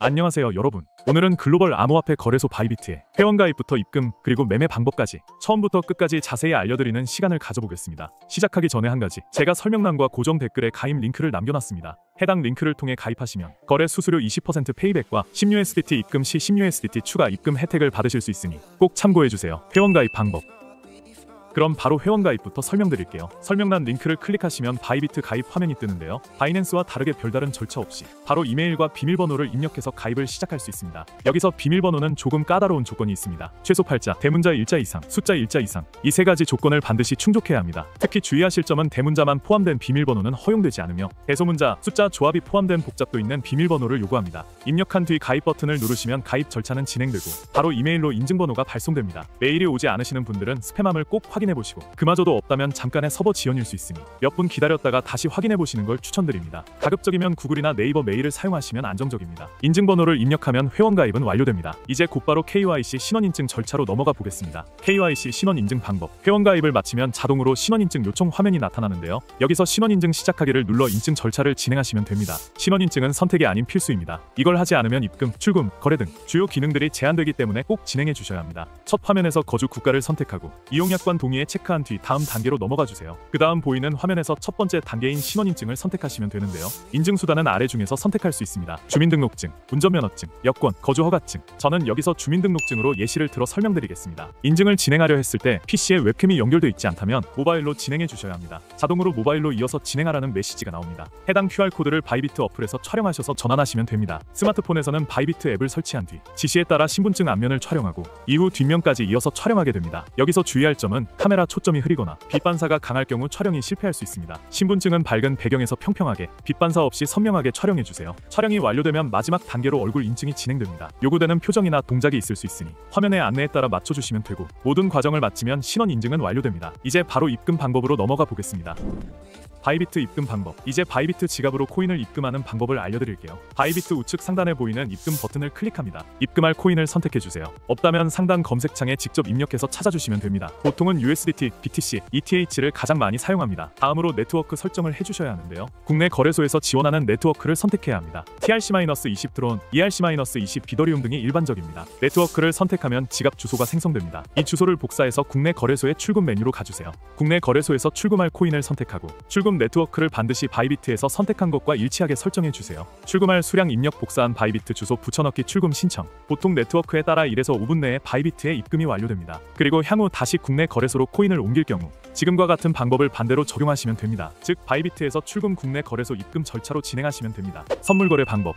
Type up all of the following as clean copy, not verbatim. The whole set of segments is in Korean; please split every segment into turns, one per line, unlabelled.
안녕하세요 여러분. 오늘은 글로벌 암호화폐 거래소 바이비트의 회원가입부터 입금 그리고 매매 방법까지 처음부터 끝까지 자세히 알려드리는 시간을 가져보겠습니다. 시작하기 전에 한 가지, 제가 설명란과 고정 댓글에 가입 링크를 남겨놨습니다. 해당 링크를 통해 가입하시면 거래 수수료 20% 페이백과 10USDT 입금 시 10USDT 추가 입금 혜택을 받으실 수 있으니 꼭 참고해주세요. 회원가입 방법, 그럼 바로 회원가입부터 설명드릴게요. 설명란 링크를 클릭하시면 바이비트 가입 화면이 뜨는데요. 바이낸스와 다르게 별다른 절차 없이 바로 이메일과 비밀번호를 입력해서 가입을 시작할 수 있습니다. 여기서 비밀번호는 조금 까다로운 조건이 있습니다. 최소 8자, 대문자 1자 이상, 숫자 1자 이상, 이 세 가지 조건을 반드시 충족해야 합니다. 특히 주의하실 점은 대문자만 포함된 비밀번호는 허용되지 않으며 대소문자, 숫자 조합이 포함된 복잡도 있는 비밀번호를 요구합니다. 입력한 뒤 가입 버튼을 누르시면 가입 절차는 진행되고 바로 이메일로 인증번호가 발송됩니다. 메일이 오지 않으시는 분들은 스팸함을 꼭 확인해보시고 그마저도 없다면 잠깐의 서버 지연일 수 있으니 몇 분 기다렸다가 다시 확인해보시는 걸 추천드립니다. 가급적이면 구글이나 네이버 메일을 사용하시면 안정적입니다. 인증번호를 입력하면 회원가입은 완료됩니다. 이제 곧바로 KYC 신원인증 절차로 넘어가 보겠습니다. KYC 신원인증 방법, 회원가입을 마치면 자동으로 신원인증 요청 화면이 나타나는데요. 여기서 신원인증 시작하기를 눌러 인증 절차를 진행하시면 됩니다. 신원인증은 선택이 아닌 필수입니다. 이걸 하지 않으면 입금, 출금, 거래 등 주요 기능들이 제한되기 때문에 꼭 진행해 주셔야 합니다. 첫 화면에서 거주 국가를 선택하고 이용약관 동의에 체크한 뒤 다음 단계로 넘어가 주세요. 그 다음 보이는 화면에서 첫 번째 단계인 신원인증을 선택하시면 되는데요. 인증수단은 아래 중에서 선택할 수 있습니다. 주민등록증, 운전면허증, 여권, 거주허가증. 저는 여기서 주민등록증으로 예시를 들어 설명드리겠습니다. 인증을 진행하려 했을 때 PC에 웹캠이 연결되어 있지 않다면 모바일로 진행해 주셔야 합니다. 자동으로 모바일로 이어서 진행하라는 메시지가 나옵니다. 해당 QR코드를 바이비트 어플에서 촬영하셔서 전환하시면 됩니다. 스마트폰에서는 바이비트 앱을 설치한 뒤 지시에 따라 신분증 앞면을 촬영하고 이후 뒷면까지 이어서 촬영하게 됩니다. 여기서 주의할 점은 카메라 초점이 흐리거나 빛 반사가 강할 경우 촬영이 실패할 수 있습니다. 신분증은 밝은 배경에서 평평하게 빛 반사 없이 선명하게 촬영해주세요. 촬영이 완료되면 마지막 단계로 얼굴 인증이 진행됩니다. 요구되는 표정이나 동작이 있을 수 있으니 화면의 안내에 따라 맞춰주시면 되고 모든 과정을 마치면 신원 인증은 완료됩니다. 이제 바로 입금 방법으로 넘어가 보겠습니다. 바이비트 입금 방법, 이제 바이비트 지갑으로 코인을 입금하는 방법을 알려드릴게요. 바이비트 우측 상단에 보이는 입금 버튼을 클릭합니다. 입금할 코인을 선택해주세요. 없다면 상단 검색창에 직접 입력해서 찾아주시면 됩니다. 보통은 USDT, BTC, ETH를 가장 많이 사용합니다. 다음으로 네트워크 설정을 해주셔야 하는데요. 국내 거래소에서 지원하는 네트워크를 선택해야 합니다. TRC-20 드론, ERC-20 비더리움 등이 일반적입니다. 네트워크를 선택하면 지갑 주소가 생성됩니다. 이 주소를 복사해서 국내 거래소의 출금 메뉴로 가주세요. 국내 거래소에서 출금할 코인을 선택하고 출금 네트워크를 반드시 바이비트에서 선택한 것과 일치하게 설정해 주세요. 출금할 수량 입력 복사한 바이비트 주소 붙여넣기 출금 신청. 보통 네트워크에 따라 1에서 5분 내에 바이비트에 입금이 완료됩니다. 그리고 향후 다시 국내 거래소로 코인을 옮길 경우 지금과 같은 방법을 반대로 적용하시면 됩니다. 즉 바이비트에서 출금 국내 거래소 입금 절차로 진행하시면 됩니다. 선물 거래 방법,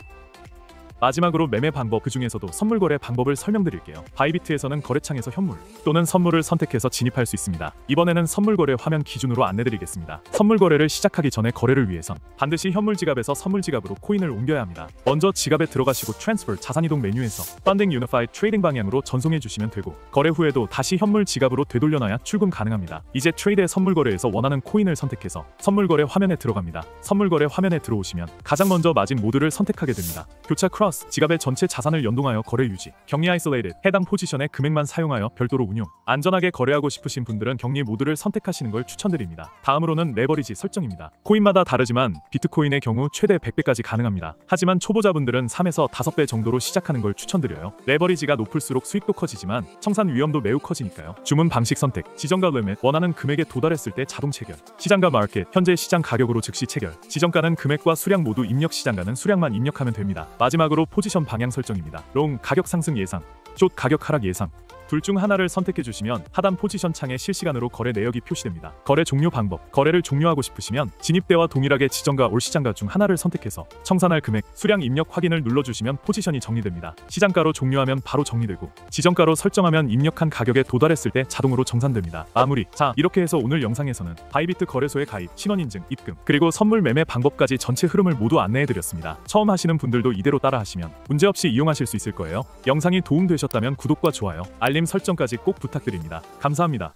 마지막으로 매매 방법, 그 중에서도 선물 거래 방법을 설명드릴게요. 바이비트에서는 거래창에서 현물 또는 선물을 선택해서 진입할 수 있습니다. 이번에는 선물 거래 화면 기준으로 안내드리겠습니다. 선물 거래를 시작하기 전에 거래를 위해선 반드시 현물 지갑에서 선물 지갑으로 코인을 옮겨야 합니다. 먼저 지갑에 들어가시고 트랜스퍼 자산이동 메뉴에서 Funding Unified 트레이딩 방향으로 전송해 주시면 되고 거래 후에도 다시 현물 지갑으로 되돌려놔야 출금 가능합니다. 이제 트레이드의 선물 거래에서 원하는 코인을 선택해서 선물 거래 화면에 들어갑니다. 선물 거래 화면에 들어오시면 가장 먼저 마진 모드를 선택하게 됩니다. 교차 크로스, 지갑의 전체 자산을 연동하여 거래 유지, 격리 아이솔레이트, 해당 포지션의 금액만 사용하여 별도로 운용. 안전하게 거래하고 싶으신 분들은 격리 모드를 선택하시는 걸 추천드립니다. 다음으로는 레버리지 설정입니다. 코인마다 다르지만 비트코인의 경우 최대 100배까지 가능합니다. 하지만 초보자분들은 3에서 5배 정도로 시작하는 걸 추천드려요. 레버리지가 높을수록 수익도 커지지만 청산 위험도 매우 커지니까요. 주문 방식 선택, 지정가 리밋, 원하는 금액에 도달했을 때 자동 체결, 시장가 마켓, 현재 시장 가격으로 즉시 체결, 지정가는 금액과 수량 모두 입력, 시장가는 수량만 입력하면 됩니다. 마지막으로 포지션 방향 설정입니다. 롱 가격 상승 예상, 숏 가격 하락 예상. 둘 중 하나를 선택해 주시면 하단 포지션 창에 실시간으로 거래 내역이 표시됩니다. 거래 종료 방법, 거래를 종료하고 싶으시면 진입대와 동일하게 지정가 올 시장가 중 하나를 선택해서 청산할 금액, 수량 입력 확인을 눌러주시면 포지션이 정리됩니다. 시장가로 종료하면 바로 정리되고 지정가로 설정하면 입력한 가격에 도달했을 때 자동으로 정산됩니다. 마무리. 자, 이렇게 해서 오늘 영상에서는 바이비트 거래소에 가입, 신원인증, 입금, 그리고 선물 매매 방법까지 전체 흐름을 모두 안내해드렸습니다. 처음 하시는 분들도 이대로 따라하시면 문제없이 이용하실 수 있을 거예요. 영상이 도움되셨다면 구독과 좋아요, 알림 설정까지 꼭 부탁드립니다. 감사합니다.